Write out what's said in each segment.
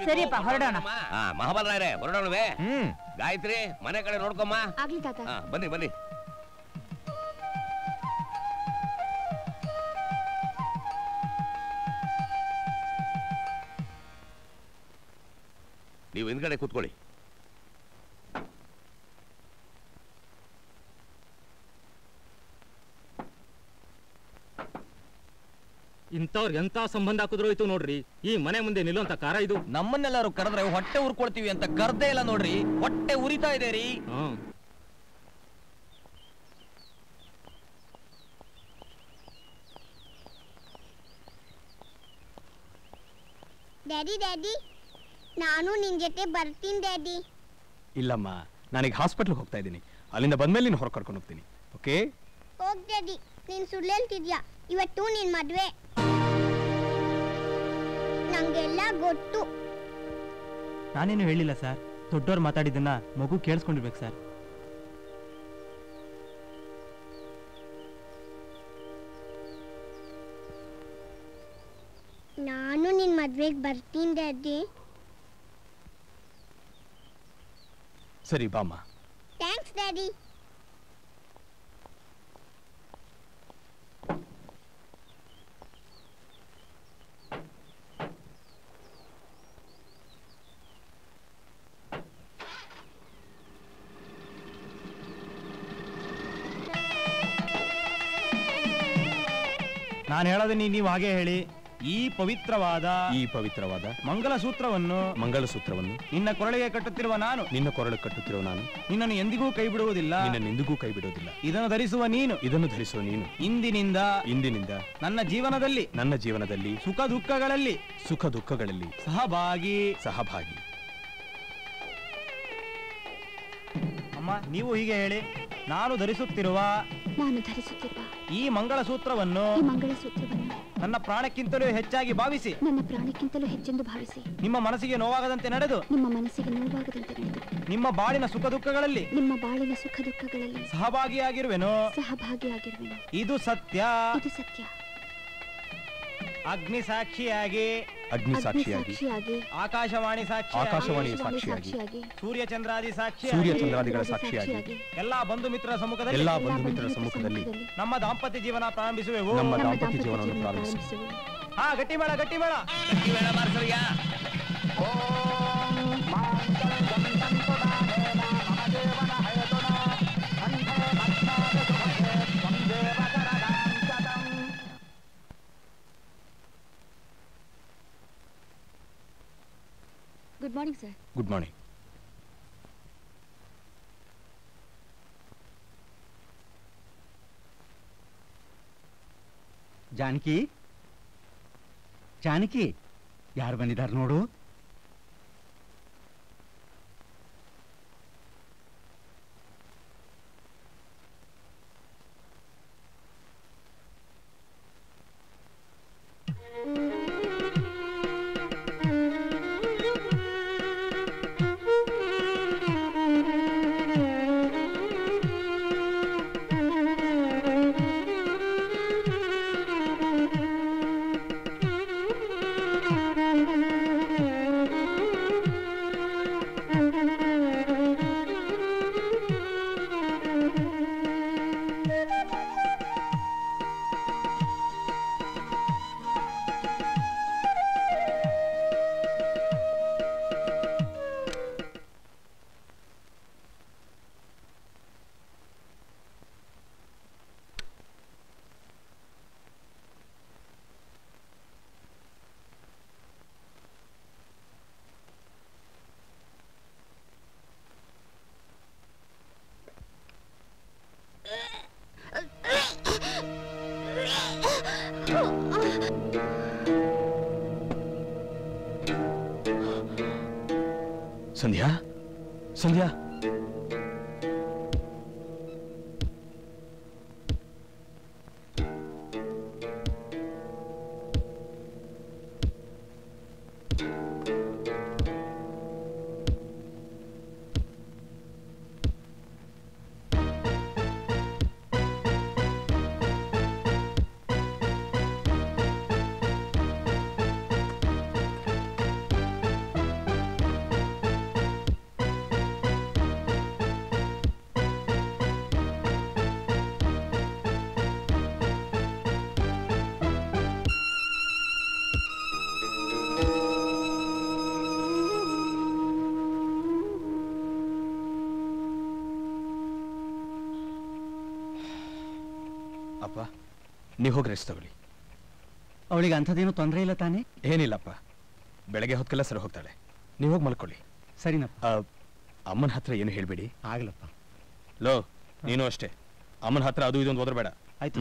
ಸರಿಯಪ್ಪ ಹೊರಡೋಣ. ಮಹಾಬಲರಾಯರೇ ಹೊರಡೋಣವೇ? ಗಾಯತ್ರಿ ಮನೆ ಕಡೆ ನೋಡ್ಕೊಮ್ಮ. ಆಗ್ಲಿ ತಾತ. ಬನ್ನಿ ಬನ್ನಿ. ನೀವು ಹಿಂದ್ಗಡೆ ಕೂತ್ಕೊಳ್ಳಿ. ಇಂಥವ್ರಿಗೆ ಎಂತ ಸಂಬಂಧ ಹಾಕಿದ್ರು ನೋಡ್ರಿ. ಈ ಮನೆ ಮುಂದೆ ನಿಲ್ಲುವಂತ ಕಾರ ಇದು. ನಮ್ಮನ್ನೆಲ್ಲರೂ ಕರೆದ್ರೆ ಹೊಟ್ಟೆ ಉರ್ಕೊಳ್ತೀವಿ ಅಂತ ಕರ್ದೇ ಇಲ್ಲ ನೋಡ್ರಿ. ಹೊಟ್ಟೆ ಉರಿತಾ ಇದೆ ರೀ. ಡ್ಯಾಡಿ ಡ್ಯಾಡಿ, ನಾನು ನಿನ್ ಜೊತೆ ಬರ್ತೀನಿ ಡ್ಯಾಡಿ. ಇಲ್ಲಮ್ಮ, ನಾನೀಗ ಹಾಸ್ಪಿಟಲ್ಗೆ ಹೋಗ್ತಾ ಇದ್ದೀನಿ. ಅಲ್ಲಿಂದ ಬಂದ್ಮೇಲೆ ನೀನು ಹೊರ ಕರ್ಕೊಂಡು ಹೋಗ್ತೀನಿ. ಓಕೆ? ಹೋಗ್ ಡ್ಯಾಡಿ, ನೀನ್ ಸುಳ್ಳು ಹೇಳ್ತಿದ್ಯಾ. ಇವತ್ತು ನಿನ್ ಮದ್ವೆ. ನಂಗೆಲ್ಲ ಗೊತ್ತು. ನಾನೇನು ಹೇಳಿಲ್ಲ ಸರ್. ದೊಡ್ಡವ್ರು ಮಾತಾಡಿದ್ದನ್ನ ಮಗು ಕೇಳಿಸ್ಕೊಂಡಿರ್ಬೇಕು ಸರ್. ನಾನು ನಿನ್ ಮದ್ವೆಗೆ ಬರ್ತೀನಿ ಡ್ಯಾಡಿ. ಸರಿ ಬಾಮ್ಮ. Thanks daddy. ನಾನು ಹೇಳೋದು ನೀವು ಹಾಗೆ ಹೇಳಿ. ಈ ಪವಿತ್ರವಾದ ಮಂಗಲಸೂತ್ರವನ್ನು ನಿನ್ನ ಕೊರಳಿಗೆ ಕಟ್ಟುತ್ತಿರುವ ನಾನು ನಿನ್ನನ್ನು ಎಂದಿಗೂ ಕೈ ಬಿಡುವುದಿಲ್ಲ. ಇದನ್ನು ಧರಿಸುವ ನೀನು ಇಂದಿನಿಂದ ನನ್ನ ಜೀವನದಲ್ಲಿ ಸುಖ ದುಃಖಗಳಲ್ಲಿ ಸಹಭಾಗಿ. ಅಮ್ಮ, ನೀವು ಹೀಗೆ ಹೇಳಿ. ನಾನು ಧರಿಸುತ್ತಿರುವ ಈ ಮಂಗಳಸೂತ್ರವನ್ನು ನನ್ನ ಪ್ರಾಣಕ್ಕಿಂತಲೂ ಹೆಚ್ಚಾಗಿ ಭಾವಿಸಿ, ನಿಮ್ಮ ಮನಸ್ಸಿಗೆ ನೋವಾಗದಂತೆ ನಡೆದು, ನಿಮ್ಮ ಬಾಳಿನ ಸುಖ ದುಃಖಗಳಲ್ಲಿ ಸಹಭಾಗಿಯಾಗಿರುವೆನು. ಇದು ಸತ್ಯ. ಅಗ್ನಿ ಸಾಕ್ಷಿಯಾಗಿ, ಆಕಾಶವಾಣಿ ಸಾಕ್ಷಿಯಾಗಿ, ಸೂರ್ಯ ಚಂದ್ರಾದಿ ಸೂರ್ಯಚಂದ್ರಾದಿಗಳ ಸಾಕ್ಷಿಯಾಗಿ, ಎಲ್ಲಾ ಬಂಧು ಮಿತ್ರರ ಸಮ್ಮುಖದಲ್ಲಿ ನಮ್ಮ ದಾಂಪತ್ಯ ಜೀವನ ಪ್ರಾರಂಭಿಸುವೆವು. ಹಾ, ಗಟ್ಟಿ ಮೇಳ ಮಾರ್ಸರಿಯ. Good morning sir. Good morning. Janaki, ಯಾರು ಬಂದಿದ್ದಾರೆ ನೋಡು. ಸಂಧ್ಯಾ, ಸಂಧ್ಯಾ, ನೀವು ಹೋಗಿ ರೆಸ್ಟ್ ತಗೊಳ್ಳಿ. ಅವಳಿಗೆ ಅಂಥದ್ದೇನು ತೊಂದರೆ ಇಲ್ಲ ತಾನೇ? ಏನಿಲ್ಲಪ್ಪ, ಬೆಳಗ್ಗೆ ಹೊತ್ಕೆಲ್ಲ ಸರಿ ಹೋಗ್ತಾಳೆ. ನೀವು ಹೋಗಿ ಮಲ್ಕೊಳ್ಳಿ. ಸರಿನಪ್ಪ. ಅಮ್ಮನ ಹತ್ರ ಏನು ಹೇಳ್ಬೇಡಿ. ಆಗ್ಲಪ್ಪ. ಲೋ, ನೀನು ಅಷ್ಟೇ, ಅಮ್ಮನ ಹತ್ರ ಅದು ಇದೊಂದು ಓದರ್ಬೇಡ. ಆಯ್ತು.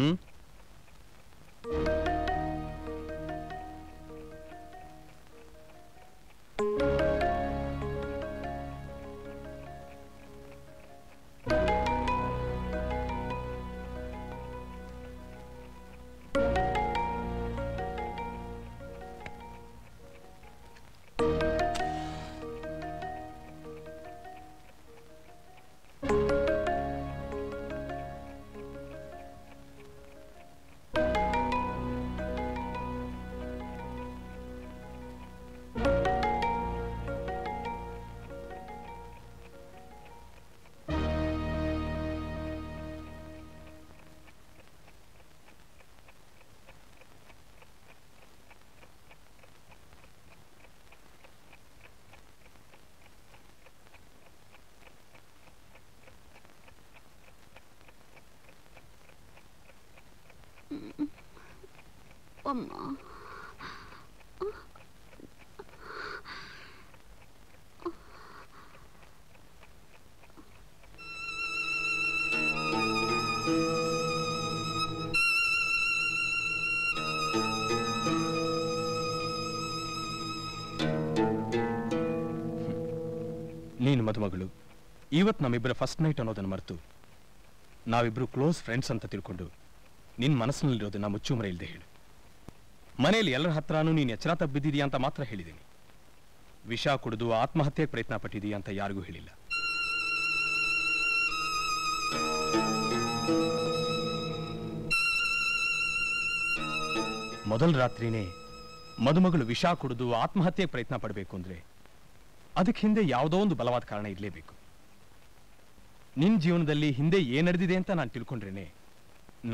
ಅಮ್ಮ, ನೀನು ಮದುಮಗಳು ಇವತ್ತು ನಮ್ಮಿಬ್ಬರ ಫಸ್ಟ್ ನೈಟ್ ಅನ್ನೋದನ್ನು ಮರೆತು ನಾವಿಬ್ರು ಕ್ಲೋಸ್ ಫ್ರೆಂಡ್ಸ್ ಅಂತ ತಿಳ್ಕೊಂಡು ನಿನ್ನ ಮನಸ್ಸಿನಲ್ಲಿರೋದನ್ನ ಮುಚ್ಚುಮರೆ ಇಲ್ಲದೆ ಹೇಳು. ಮನೆಯಲ್ಲಿ ಎಲ್ಲರ ಹತ್ರನೂ ನೀನು ಎಚ್ಚರ ತಬ್ಬಿದ್ದೀಯಾ ಅಂತ ಮಾತ್ರ ಹೇಳಿದ್ದೀನಿ. ವಿಷ ಕುಡಿದು ಆತ್ಮಹತ್ಯೆಗೆ ಪ್ರಯತ್ನ ಪಟ್ಟಿದೀಯಾ ಅಂತ ಯಾರಿಗೂ ಹೇಳಿಲ್ಲ. ಮೊದಲ ರಾತ್ರಿನೇ ಮದುಮಗಳು ವಿಷ ಕುಡಿದು ಆತ್ಮಹತ್ಯೆಗೆ ಪ್ರಯತ್ನ ಪಡಬೇಕು ಅಂದ್ರೆ ಅದಕ್ಕೆ ಹಿಂದೆ ಯಾವುದೋ ಒಂದು ಬಲವಾದ ಕಾರಣ ಇರಲೇಬೇಕು. ನಿನ್ನ ಜೀವನದಲ್ಲಿ ಹಿಂದೆ ಏನ್ ನಡೆದಿದೆ ಅಂತ ನಾನು ತಿಳ್ಕೊಂಡ್ರೇನೆ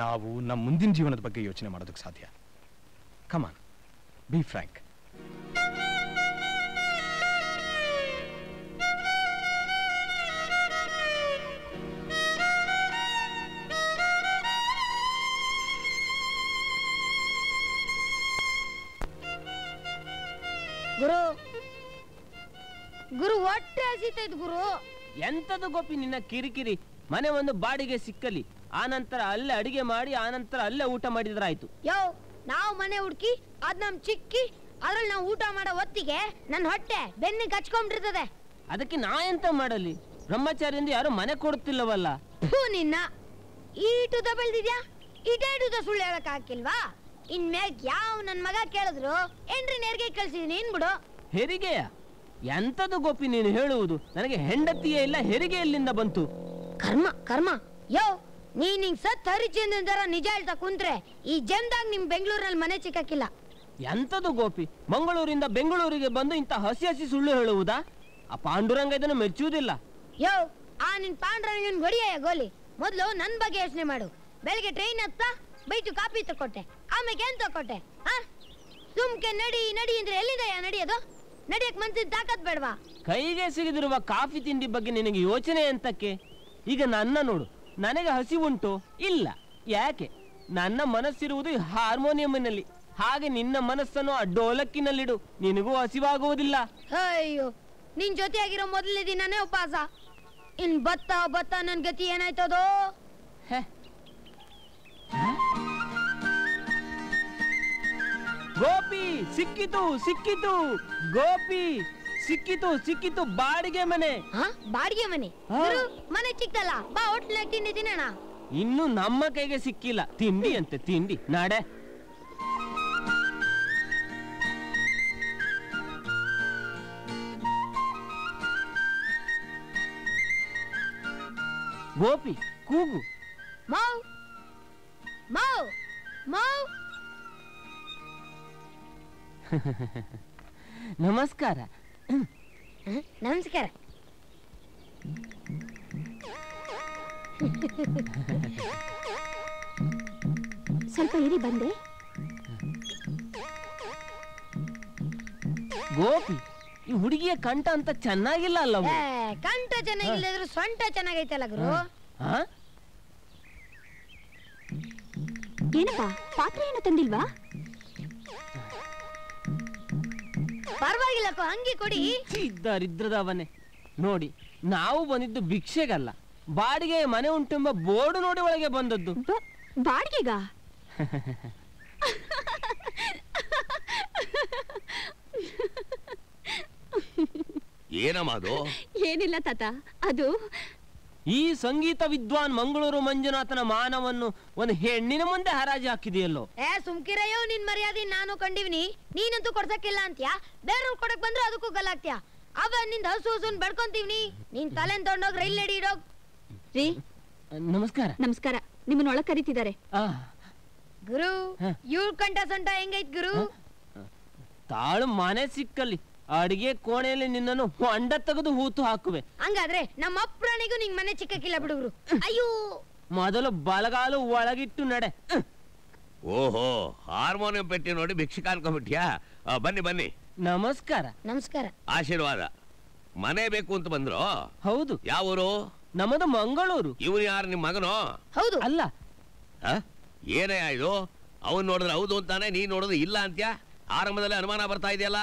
ನಾವು ನಮ್ಮ ಮುಂದಿನ ಜೀವನದ ಬಗ್ಗೆ ಯೋಚನೆ ಮಾಡೋದಕ್ಕೆ ಸಾಧ್ಯ. ಕಮಾನ್, ಬಿ ಫ್ರ್ಯಾಂಕ್. ಗುರು ಗುರು ಹೊಟ್ಟೆ ಹಸಿತೈತ್ ಗುರು. ಎಂತದು ಗೋಪಿ ನಿನ್ನ ಕಿರಿಕಿರಿ? ಮನೆ ಒಂದು ಬಾಡಿಗೆ ಸಿಕ್ಕಲಿ, ಆನಂತರ ಅಲ್ಲೇ ಅಡಿಗೆ ಮಾಡಿ ಆನಂತರ ಅಲ್ಲೇ ಊಟ ಮಾಡಿದ್ರಾಯ್ತು. ಯೋ, ನಾವು ಮನೆ ಹುಡ್ಕಿ ಅದ್ ನಮ್ ಚಿಕ್ಕಿ ಅದ್ರಲ್ಲಿ ನಾವು ಊಟ ಮಾಡೋ ಹೊತ್ತಿಗೆ ನನ್ನ ಹೊಟ್ಟೆ ಬೆನ್ನಿಗೆ ಹಚ್ಕೊಂಡಿರ್ತದೆ. ಅದಕ್ಕೆ ನಾ ಎಂತ ಮಾಡಲಿ? ಬ್ರಹ್ಮಚಾರಿಯಿಂದ ಯಾರು ಮನೆ ಕೊಡುತ್ತಿಲ್ಲವಲ್ಲ. ನಿನ್ನ ಈಟುದ ಬೆಳ್ದಿದ್ಯಾ, ಇಟೇಟುದ ಸುಳ್ಳು ಹೇಳಕ್ ಹಾಕಿಲ್ವಾ? ಇನ್ಮ್ಯಾಗ ಯಾವ ನನ್ ಮಗ ಕೇಳಿದ್ರು ಏನ್ರಿ ನೇರ್ಗೆ ಕಳ್ಸಿದೀನಿ ಏನ್ಬಿಡು. ಹೆರಿಗೆಯ ಎಂತದು ಗೋಪಿ ನೀನು ಹೇಳುವುದು? ನನಗೆ ಹೆಂಡತಿಯೇ ಇಲ್ಲ, ಹೆರಿಗೆ ಎಲ್ಲಿಂದ ಬಂತು? ಕರ್ಮ ಕರ್ಮ. ಯೋ, ನೀನ್ ಹಿಂಗ್ ಸತ್ ಹರಿಚಂದ್ರನ್ ತರ ನಿಜ ಹೇಳ್ತಾ ಕುಂತ್ರೆ ಈ ಜನ್ದಾಗ ನಿಮ್ ಬೆಂಗಳೂರಲ್ಲಿ ಮನೆ ಸಿಕ್ಕಾಕಿಲ್ಲ. ಎಂತದು ಗೋಪಿ, ಮಂಗಳೂರಿಂದ ಬೆಂಗಳೂರಿಗೆ ಬಂದು ಇಂತ ಹಸಿ ಹಸಿ ಸುಳ್ಳು ಹೇಳುವುದಾ? ಆ ಪಾಂಡುರಂಗ ಇದನ್ನು ಮೆಚ್ಚುವುದಿಲ್ಲ. ಯೋ, ಆ ನಿನ್ ಪಾಂಡುರಂಗನ್ ಗೊಡಿಯ ಗೋಲಿ. ಮೊದ್ಲು ನನ್ ಬಗ್ಗೆ ಯೋಚನೆ ಮಾಡು. ಬೆಳಿಗ್ಗೆ ಟ್ರೈನ್ ಹತ್ತ ಬೈತು ಕಾಪಿ ತಕೊಟ್ಟೆ, ಆಮೇಲೆ ಏನ್ ತಕೊಟ್ಟೆ? ಸುಮ್ಕೆ ನಡಿ ನಡಿ ಅಂದ್ರೆ ಎಲ್ಲಿಂದ ನಡಿಯೋದು? ನಡಿಯಕ್ ಮನ್ಸಿನ ತಾಕತ್ ಬೇಡವಾ? ಕೈಗೆ ಸಿಗದಿರುವ ಕಾಫಿ ತಿಂಡಿ ಬಗ್ಗೆ ನಿನಗೆ ಯೋಚನೆ ಎಂತಕ್ಕೆ? ಈಗ ನನ್ನ ನೋಡು, ನನಗೆ ಹಸಿ ಉಂಟು ಇಲ್ಲ. ಯಾಕೆ? ನನ್ನ ಮನಸ್ಸಿರುವುದು ಹಾರ್ಮೋನಿಯಂನಲ್ಲಿ, ಹಾಗೆ ನಿನ್ನ ಮನಸ್ಸನ್ನು ಆ ಡೋಲಕ್ಕಿನಲ್ಲಿಡು, ನಿನಗೂ ಹಸಿವಾಗುವುದಿಲ್ಲ. ಅಯ್ಯೋ, ನಿನ್ ಜೊತೆಯಾಗಿರೋ ಮೊದಲನೇ ದಿನನೇ ಉಪವಾಸ. ಇನ್ ಬತ್ತ ಬತ್ತ ನನ್ ಗತಿ ಏನಾಯ್ತದೋ? ಗೋಪಿ ಸಿಕ್ಕಿತು ಸಿಕ್ಕಿತು, ಗೋಪಿ ಸಿಕ್ಕಿತು ಸಿಕ್ಕಿತು, ಬಾಡಿಗೆ ಮನೆ. ಬಾಡಿಗೆ ಮನೆ? ಮನೆ ಚಿಕ್ಕದಲ್ಲ, ಬಾ ಹೋಟ್ಲಾಗ ತಿಂಡಿ ತಿನ್ನೋಣ. ಇನ್ನು ನಮ್ಮ ಕೈಗೆ ಸಿಕ್ಕಿಲ್ಲ ತಿಂಡಿ ಅಂತೆ ತಿಂಡಿ. ನಾಡೆ ಗೋಪಿ ಕೂಗು. ಮಾವ್ ಮಾವ್ ಮಾವ್. ನಮಸ್ಕಾರ. ನಮಸ್ಕಾರ. ಸ್ವಲ್ಪ ಇರಿ ಬಂದೆ. ಗೋಪಿ, ಈ ಹುಡುಗಿಯ ಕಂಠ ಅಂತ ಚೆನ್ನಾಗಿಲ್ಲ ಅಲ್ಲ? ಕಂಠ ಚೆನ್ನಾಗಿಲ್ಲದ್ರು ಸೊಂಟ ಚೆನ್ನಾಗೈತಲ್ಲ ಗುರು. ಏನಪ್ಪ ಪಾತ್ರೆ ಏನು ತಂದಿಲ್ವಾ? ಪರವಾಗಿಲ್ಲಕ್ಕ, ಹಂಗೆ ಕೊಡಿ. ದರಿದ್ರದವನೇ ನೋಡಿ, ನಾವು ಬಂದಿದ್ದು ಭಿಕ್ಷೆಗಲ್ಲ, ಬಾಡಿಗೆ ಮನೆ ಉಂಟೆಂಬ ಬೋರ್ಡು ನೋಡಿ ಒಳಗೆ ಬಂದದ್ದು. ಬಾಡಿಗೆಗ? ಏನಮ್ಮ ಅದು? ಏನಿಲ್ಲ ತಾತ, ಅದು ಈ ಸಂಗೀತ ವಿದ್ವಾನ್ ಮಂಗಳೂರು ಮಂಜುನಾಥನ ಮಾನವನ್ನು ಒಂದು ಹೆಣ್ಣಿನ ಮುಂದೆ ಹರಾಜು ಹಾಕಿದೆಯಲ್ಲೋ. ಸುಮ್ಕಿರಯ್ಯೋ, ನಿನ್ ಮರ್ಯಾದೆ ನಾನು ಕಂಡಿವ್ನಿ. ನೀನಂತೂ ಕೊಡ್ಸಕ್ಕಿಲ್ಲ ಅಂತ್ಯಾ, ಬೇರೆಯವ್ರು ಕೊಡಕ್ ಬಂದ್ರೆ ಅದಕ್ಕೂ ಗಲಾಗ್ತ್ಯಾ. ಅವ ನಿಂದ ಹಸುನ್ ಬಡ್ಕೊಂತೀವ್ನಿ. ನೀನ್ ತಲೆನ್ ತಗೊಂಡೋಗ್ ರೈಲ್ ನಡಿ ಇಡೋಗ್. ರೀ ನಮಸ್ಕಾರ. ನಮಸ್ಕಾರ, ನಿಮ್ಮನ್ನ ಒಳಗ್ ಕರೀತಿದ್ದಾರೆ. ಗುರು, ಇವ್ರ ಕಂಠ ಸೊಂಟ ಹೆಂಗೈತ್ ಗುರು? ತಾಳು ಮನೆ ಸಿಕ್ಕಲ್ಲಿ ಅಡಿಗೆ ಕೋಣೆಯಲ್ಲಿ ನಿನ್ನನ್ನು ಹೊಂಡ ತೆಗೆದು ಹೂತು ಹಾಕುವೆ. ಹಂಗಾದ್ರೆ ನಮ್ಮ ಅಪ್ರಾಣಿಗೂ ನಿಂಗ್ ಮನೆ ಚಿಕ್ಕಕ್ಕಿಲ್ಲ ಬಿಡುಗ್ರು. ಅಯ್ಯೋ, ಮೊದಲು ಬಲಗಾಲು ಒಳಗಿಟ್ಟು ನಡೆ. ಓಹೋ, ಹಾರ್ಮೋನಿಯಂ ಪೆಟ್ಟಿ ನೋಡಿ ಭಿಕ್ಷೆ ಕಾಣ್ಕೊಂಡ್ಬಿಟ್ಯಾ? ಬನ್ನಿ ಬನ್ನಿ. ನಮಸ್ಕಾರ. ನಮಸ್ಕಾರ. ಆಶೀರ್ವಾದ. ಮನೆ ಬೇಕು ಅಂತ ಬಂದ್ರು? ಹೌದು. ಯಾವೂರು? ನಮ್ಮದು ಮಂಗಳೂರು. ಇವನು ಯಾರು, ನಿಮ್ ಮಗನೋ? ಹೌದು. ಅಲ್ಲ. ಏನೇ ಇದು? ಅವನ್ ನೋಡಿದ್ರೆ ಹೌದು ಅಂತಾನೆ, ನೀನ್ ನೋಡಿದ್ರೆ ಇಲ್ಲ ಅಂತ್ಯಾ? ಆರಂಭದಲ್ಲಿ ಅನುಮಾನ ಬರ್ತಾ ಇದೆಯಲ್ಲ?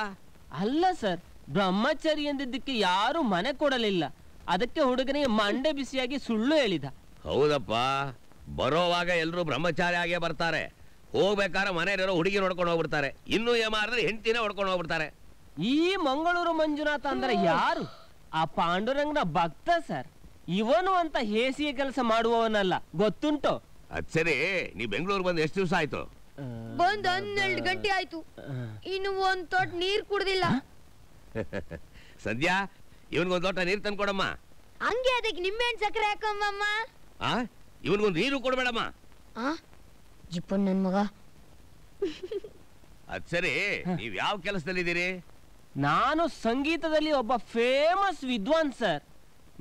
ಅಲ್ಲ ಸರ್, ಬ್ರಹ್ಮಚಾರಿ ಎಂದಿದ್ದಕ್ಕೆ ಯಾರು ಮನೆ ಕೊಡಲಿಲ್ಲ. ಅದಕ್ಕೆ ಹುಡುಗನಿಗೆ ಮಂಡೆ ಬಿಸಿಯಾಗಿ ಸುಳ್ಳು ಹೇಳಿದ. ಹೌದಪ್ಪ, ಬರೋವಾಗ ಎಲ್ರು ಬ್ರಹ್ಮಚಾರಿ ಆಗೇ ಬರ್ತಾರೆ. ಹೋಗ್ಬೇಕಾದ್ರೆ ಮನೆಯಲ್ಲಿರೋ ಹುಡುಗಿ ನೋಡ್ಕೊಂಡು ಹೋಗ್ಬಿಡ್ತಾರೆ. ಇನ್ನೂ ಏಮಾರಿದ್ರೆ ಹೆಂಡತಿನ ಹೊಡ್ಕೊಂಡು ಹೋಗ್ಬಿಡ್ತಾರೆ. ಈ ಮಂಗಳೂರು ಮಂಜುನಾಥ ಅಂದ್ರೆ ಯಾರು? ಆ ಪಾಂಡುರಂಗನ ಭಕ್ತ ಸರ್. ಇವನು ಅಂತ ಹೇಸಿಗೆ ಕೆಲಸ ಮಾಡುವವನಲ್ಲ, ಗೊತ್ತುಂಟು? ಅದ್ ಸರಿ, ನೀ ಬೆಂಗಳೂರು ಬಂದು ಎಷ್ಟು ದಿವಸ ಆಯ್ತು? ಬಂದ್ 12 ಗಂಟೆ ಆಯ್ತು. ಇನ್ನು ಒಂದ್ ತೊಟ್ ನೀರ್ ಕುಡ್ದಿಲ್ಲ. ಸದ್ಯ ಇವನ್ಗೊಂದ್ ಲೋಟ ನೀರ್ ತಂದ್ಕೊಡಮ್ಮ. ಹಂಗೆ ಅದಕ್ಕೆ ನಿಂಬೆಹಣ್ಣು ಸಕ್ಕರೆ ಹಾಕಮ್ಮಮ್ಮ. ಇವನ್ಗೊಂದು ನೀರು ಕೊಡ್ಬೇಡಮ್ಮ. ಜಿಪ್ಪಣ್ಣ ನನ್ ಮಗ. ಅದ್ ಸರಿ, ನೀವ್ ಯಾವ ಕೆಲಸದಲ್ಲಿದ್ದೀರಿ? ನಾನು ಸಂಗೀತದಲ್ಲಿ ಒಬ್ಬ ಫೇಮಸ್ ವಿದ್ವಾನ್ ಸರ್.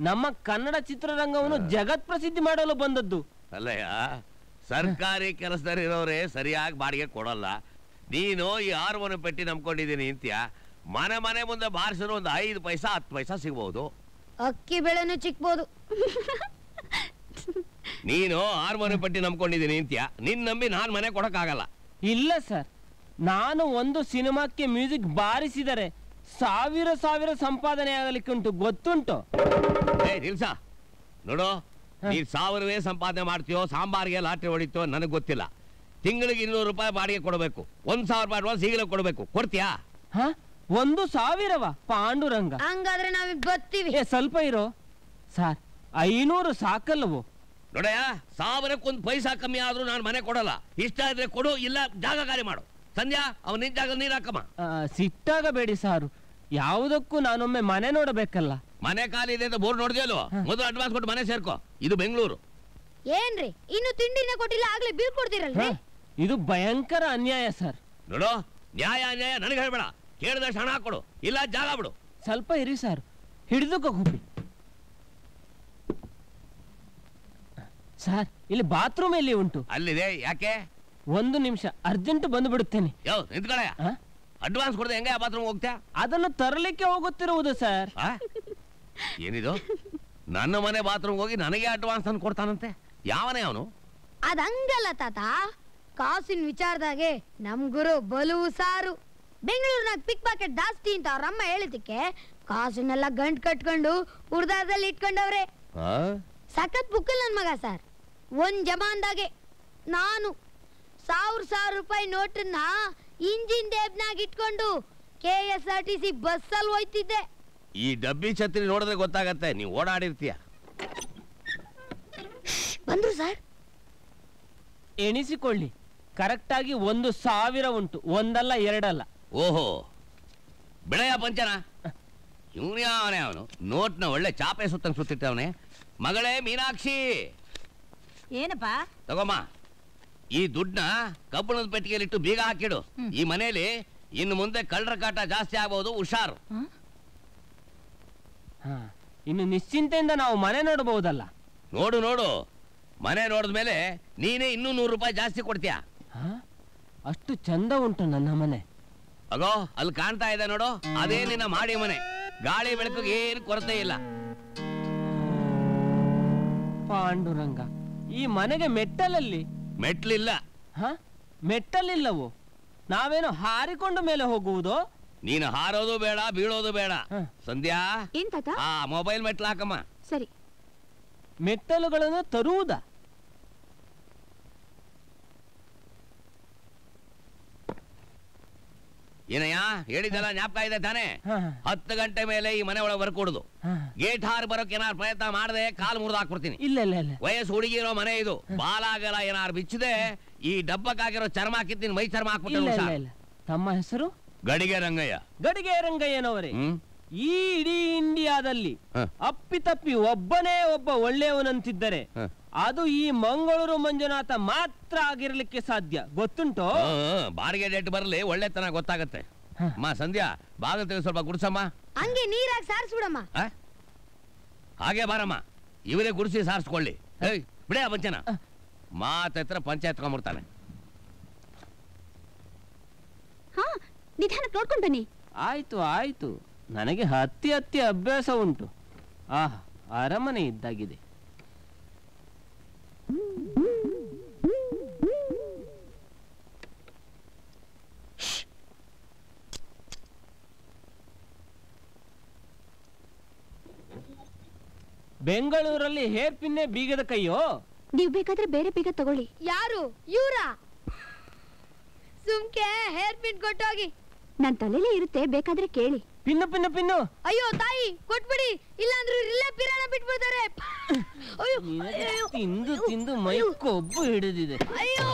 ನಮ್ಮ ಕನ್ನಡ ಚಿತ್ರರಂಗವನ್ನು ಜಗತ್ ಪ್ರಸಿದ್ಧಿ ಮಾಡಲು ಬಂದದ್ದು. ಅಲ್ಲಯ್ಯ, ಸರ್ಕಾರಿ ಕೆಲಸದಲ್ಲಿರೋರೇ ಸರಿಯಾಗಿ ಬಾಡಿಗೆ ಕೊಡಲ್ಲ. ನೀನು ಈ ಹಾರ್ಮೋನಿಯಂ ಪೆಟ್ಟಿ ನಂಬ್ಕೊಂಡಿದ್ದೀನಿ ಅಂತ್ಯ. ಮನೆ ಮನೆ ಮುಂದೆ ಬಾರಿಸಿದ್ರು ಒಂದು 5 ಪೈಸಾ 10 ಪೈಸಾ ಸಿಗ್ಬಹುದು. ಅಕ್ಕಿ ಬೆಳೆನೂ ಚಿಕ್ಬೋದು. ನೀನು ಹಾರ್ಮೋನಿಯಂ ಪೆಟ್ಟಿ ನಂಬ್ಕೊಂಡಿದ್ದೀನಿ ಅಂತ್ಯ. ನಿನ್ ನಂಬಿ ನಾನ್ ಮನೆ ಕೊಡಕ್ಕಾಗಲ್ಲ. ಇಲ್ಲ ಸರ್, ನಾನು ಒಂದು ಸಿನಿಮಾಕ್ಕೆ ಮ್ಯೂಸಿಕ್ ಬಾರಿಸಿದರೆ ಸಾವಿರ ಸಂಪಾದನೆ ಆಗಲಿಕ್ಕೆ ಉಂಟು, ಗೊತ್ತುಂಟು? ನಿಲ್ಸ ನೋಡು, ನೀನ್ 1000 ಸಂಪಾದನೆ ಮಾಡ್ತೀಯೋ, ಸಾಂಬಾರ್ಗೆ ಲಾಟ್ರಿ ಹೊಡಿತೀಯೋ ನನಗೆ ಗೊತ್ತಿಲ್ಲ. ತಿಂಗಳಿಗೆ 200 ರೂಪಾಯಿ ಬಾಡಿಗೆ ಕೊಡಬೇಕು. 1000 ರೂಪಾಯಿ ಅಡ್ವಾನ್ಸ್ ಈಗಲೇ ಕೊಡಬೇಕು. ಕೊಡ್ತೀಯಾ? 1000 ಪಾಂಡುರಂಗ? ಹಂಗಾದ್ರೆ ನಾವ್ ಬರ್ತೀವಿ. ಸ್ವಲ್ಪ ಇರೋ ಸರ್, 500 ಸಾಕಲ್ಲವೋ? ನೋಡಯ್ಯ, 1000ಕ್ಕೆ ಪೈಸಾ ಕಮ್ಮಿ ಆದ್ರೂ ನಾನು ಮನೆ ಕೊಡಲ್ಲ. ಇಷ್ಟ ಇದ್ರೆ ಕೊಡು, ಇಲ್ಲ ಜಾಗ ಖಾಲಿ ಮಾಡು. ಸಂಧ್ಯಾ, ಅವನ ನಿನ್ ಜಾಗ ನೀರ್ ಹಾಕಮ್ಮ. ಸಿಟ್ಟಾಗಬೇಡಿ ಸಾರು, ಯಾವುದಕ್ಕೂ ನಾನೊಮ್ಮೆ ಮನೆ ನೋಡಬೇಕಲ್ಲ. ಮನೆ ಖಾಲಿ ಇದೆ ಅಂತ ಬೋರ್ಡ್ ನೋಡಿದ್ಯಲ್ಲೋ, ಮೊದಲು ಅಡ್ವಾನ್ಸ್ ಕೊಟ್ಟು ಮನೆ ಸೇರ್ಕೋ. ಇದು ಬೆಂಗಳೂರು. ಏನ್ರಿ, ಇನ್ನು ತಿಂಡಿನ ಕೊಟ್ಟಿಲ್ಲ, ಆಗ್ಲೇ ಬಿಲ್ ಕೊಡ್ತೀರಲ್ರಿ? ಇದು ಭಯಂಕರ ಅನ್ಯಾಯ ಸರ್. ನೋಡು, ನ್ಯಾಯ ಅನ್ಯಾಯ ನನಗೆ ಹೇಳ್ಬೇಡ. ಕೇಳಿದಷ್ಟು ಹಣ ಕೊಡು, ಇಲ್ಲ ಜಾಗ ಬಿಡು. ಸ್ವಲ್ಪ ಇರಿ ಸರ್, ಹಿಡಿದುಕೋ ಹುಬ್ಬಿ. ಸರ್, ಇಲ್ಲಿ ಬಾತ್ರೂಮ್ ಎಲ್ಲಿ ಉಂಟು? ಅಲ್ಲಿದೆ. ಯಾಕೆ? 1 ನಿಮಿಷ, ಅರ್ಜೆಂಟ್ ಬಂದು ಬಿಡುತ್ತೇನೆ. ನಿಂತ್ಕೊಳ್ಳಯ್ಯ. ಅಡ್ವಾನ್ಸ್ ಕೊಡದೆ ಹೆಂಗೆ ಆ ಬಾತ್ರೂಮ್ ಹೋಗ್ತಾ? ಅದನ್ನು ತರಲಿಕ್ಕೆ ಹೋಗುತ್ತಿರುವುದು ಸರ್. ಏನಿದು? ನನ್ನ ಮನೆ ಬಾತ್ರೂಮ್ ಹೋಗಿ ನನಗೆ ಅಡ್ವಾನ್ಸ್ ಅನ್ನು ಕೊಡ್ತಾನಂತೆ. ಯಾವನೇ ಅವನು? ಅದಂಗಲ್ಲ ತಾತ, ಕಾಸಿನ ವಿಚಾರದಾಗೆ ನಮ್ ಗುರು ಬಲು ಸಾರು. ಬೆಂಗಳೂರಿನಾಗ ಪಿಕ್ ಪಾಕೆಟ್ ಜಾಸ್ತಿ ಅಂತ ಅವ್ರಮ್ಮ ಹೇಳಿದಕ್ಕೆ ಕಾಸನ್ನೆಲ್ಲ ಗಂಟ್ ಕಟ್ಕೊಂಡು ಉರ್ದಾರದಲ್ಲಿ ಇಟ್ಕೊಂಡವ್ರೆ. ಸಖತ್ ಬುಕ್ಕಲ್ ನನ್ ಮಗ ಸರ್. ಒಂದ್ ಜಮಾನ್ದಾಗೆ ನಾನು 1000 ರೂಪಾಯಿ ನೋಟನ್ನ ಇಂಜಿನ್ ದೇಬ್ನಾಗ ಇಟ್ಕೊಂಡು KSRTC ಬಸ್ಸಲ್ಲಿ ಹೋಯ್ತಿದ್ದೆ. ಈ ಡಬ್ಬಿ ಛತ್ರಿ ನೋಡಿದ್ರೆ ಗೊತ್ತಾಗತ್ತೆ ನೀವು ಓಡಾಡಿರ್ತೀಯ. ಬಂದ್ರು ಸರ್. ಎಣಿಸಿಕೊಳ್ಳಿ, ಕರೆಕ್ಟ್ ಆಗಿ 1000 ಉಂಟು, ಒಂದಲ್ಲ ಎರಡಲ್ಲ. ಓಹೋ, ಬೆಳೆಯ ಪಂಚನ. ಇವನು ಯಾವನೇ ಅವನು? ನೋಟ್ನ ಒಳ್ಳೆ ಚಾಪೆ ಸುತ್ತಂಗ್ ಸುತ್ತಿಟ್ಟವನೆ. ಮಗಳೇ ಮೀನಾಕ್ಷಿ, ಏನಪ್ಪ? ತಗೋಮ್ಮ, ಈ ದುಡ್ಡನ್ನ ಕಬ್ಬಣದ ಪೆಟ್ಟಿಗೆಲಿಟ್ಟು ಬೀಗ ಹಾಕಿಡು. ಈ ಮನೆಯಲ್ಲಿ ಇನ್ನು ಮುಂದೆ ಕಳ್ಳರ ಕಾಟ ಜಾಸ್ತಿ ಆಗಬಹುದು, ಹುಷಾರು. ಇನ್ನು ನಿಶ್ಚಿಂತೆಯಿಂದ ನಾವು ಮನೆ ನೋಡಬಹುದಲ್ಲ? ನೋಡು ನೋಡು, ಮನೆ ನೋಡಿದ್ಮೇಲೆ ನೀನೇ ಇನ್ನೂ 100 ರೂಪಾಯಿ ಜಾಸ್ತಿ ಕೊಡ್ತೀಯ. ಅಷ್ಟು ಚಂದ ಉಂಟು ನನ್ನ ಮನೆ. ಅಗೋ, ಅಲ್ಲಿ ಕಾಣ್ತಾ ಇದೆ ನೋಡು, ಅದೇ ನಿನ್ನ ಮಾಡಿ ಮನೆ. ಗಾಳಿ ಬೆಳಕಿಗೆ ಏನು ಕೊರತೆ ಇಲ್ಲ. ಪಾಂಡುರಂಗ, ಈ ಮನೆಗೆ ಮೆಟ್ಟಲಲ್ಲಿ ಮೆಟ್ಲಿಲ್ಲ. ಮೆಟ್ಟಲಿಲ್ಲವು, ನಾವೇನು ಹಾರಿಕೊಂಡು ಮೇಲೆ ಹೋಗುವುದು? ನೀನು ಹಾರೋದು ಬೇಡ, ಬೀಳೋದು ಬೇಡ. ಸಂಧ್ಯಾ, ಏನ್ ತಾತ? ಆ ಮೊಬೈಲ್ ಮೆಟ್ಲು ಹಾಕಮ್ಮ. ಸರಿ. ಮೆಟ್ಟಲುಗಳನ್ನು ತರುವುದ? ಏನಯ್ಯ ಹೇಳಿದ್ದೆಲ್ಲ ಜ್ಞಾಪಕ ಇದೆ ತಾನೇ? 10 ಗಂಟೆ ಮೇಲೆ ಈ ಮನೆ ಒಳಗೆ ಬರ್ಕೊಡುದು. ಗೇಟ್ ಹಾರಿ ಬರೋಕೆ ಏನಾರು ಪ್ರಯತ್ನ ಮಾಡದೆ ಕಾಲು ಮುರಿದು ಹಾಕ್ಬಿಡ್ತೀನಿ. ಇಲ್ಲ ಇಲ್ಲ ಇಲ್ಲ, ವಯಸ್ಸು ಹುಡುಗಿರೋ ಮನೆ ಇದು. ಬಾಲಾಗಲ ಏನಾರು ಬಿಚ್ಚದೆ ಈ ಡಬ್ಬಕ್ಕಾಗಿರೋ ಚರ್ಮ ಹಾಕಿದ್ದೀನಿ, ಮೈ ಚರ್ಮ ಹಾಕ್ಬಿಟ್ಟು. ತಮ್ಮ ಹೆಸರು? ಗಡಿಗೆ ರಂಗಯ್ಯ. ಗಡಿಗೆ ರಂಗಯ್ಯನವರೇ, ಈ ಇಡೀ ಇಂಡಿಯಾದಲ್ಲಿ ಅಪ್ಪಿತಪ್ಪಿ ಒಬ್ಬನೇ ಒಬ್ಬ ಒಳ್ಳೆಯವನಂತಿದ್ದರೆ ಅದು ಈ ಮಂಗಳೂರು ಮಂಜುನಾಥ ಮಾತ್ರ ಆಗಿರ್ಲಿಕ್ಕೆ ಸಾಧ್ಯ, ಗೊತ್ತುಂಟೋ? ಬಾಡಿಗೆ ಡೇಟ್ ಬರಲಿ, ಒಳ್ಳೆತನ ಗೊತ್ತಾಗತ್ತೆ. ಅಮ್ಮ ಸಂಧ್ಯಾ, ಬಾಗಿಲು ತೆಗೆದು ಸ್ವಲ್ಪ ಗುಡ್ಸಮ್ಮ. ಹಂಗೆ ನೀರಾಗಿ ಸಾರಿಸ್ಬಿಡಮ್ಮ. ಹಾಗೆ ಬಾರಮ್ಮ, ಇವರೇ ಗುಡಿಸಿ ಸಾರಿಸ್ಕೊಳ್ಳಿ. ಬಿಡೇ ಆ ಪಂಚನ ಮಾತ್ರ ಪಂಚಾಯತ್ ತಗೊಂಡ್ಬಿಡ್ತಾನೆ. ಹಾ, ನಿಧಾನಕ್ಕೆ ನೋಡ್ಕೊಂಡು ಬನ್ನಿ. ಆಯ್ತು ಆಯ್ತು, ನನಗೆ ಹತ್ತಿ ಅಭ್ಯಾಸ ಉಂಟು. ಆಹ್, ಅರಮನೆ ಇದ್ದಾಗಿದೆ. ಬೆಂಗಳೂರಲ್ಲಿ ಹೇರ್ ಪಿನ್ನೆ ಬೀಗದ ಕೈಯೋ? ನೀವು ಬೇಕಾದ್ರೆ ಬೇರೆ ಬೀಗ ತಗೊಳ್ಳಿ. ಯಾರು ಇವ್ರಾ? ಸುಮ್ಕೆ ಹೇರ್ ಪಿನ್ ಕೊಟ್ಟೋಗಿ. ನನ್ ತಲೆಲೇ ಇರುತ್ತೆ, ಬೇಕಾದ್ರೆ ಕೇಳಿ. Pin pin pin. ಅಯ್ಯೋ ತಾಯಿ, ಕೊಟ್ಬಿಡಿ, ಇಲ್ಲಾಂದ್ರೂ ಇಲ್ಲೇ ಪಿರಾಣ ಬಿಟ್ಬಿಡ್ತಾರೆ. ತಿಂದು ತಿಂದು ಮೈ ಕೊಬ್ಬು ಹಿಡಿದಿದೆ. ಅಯ್ಯೋ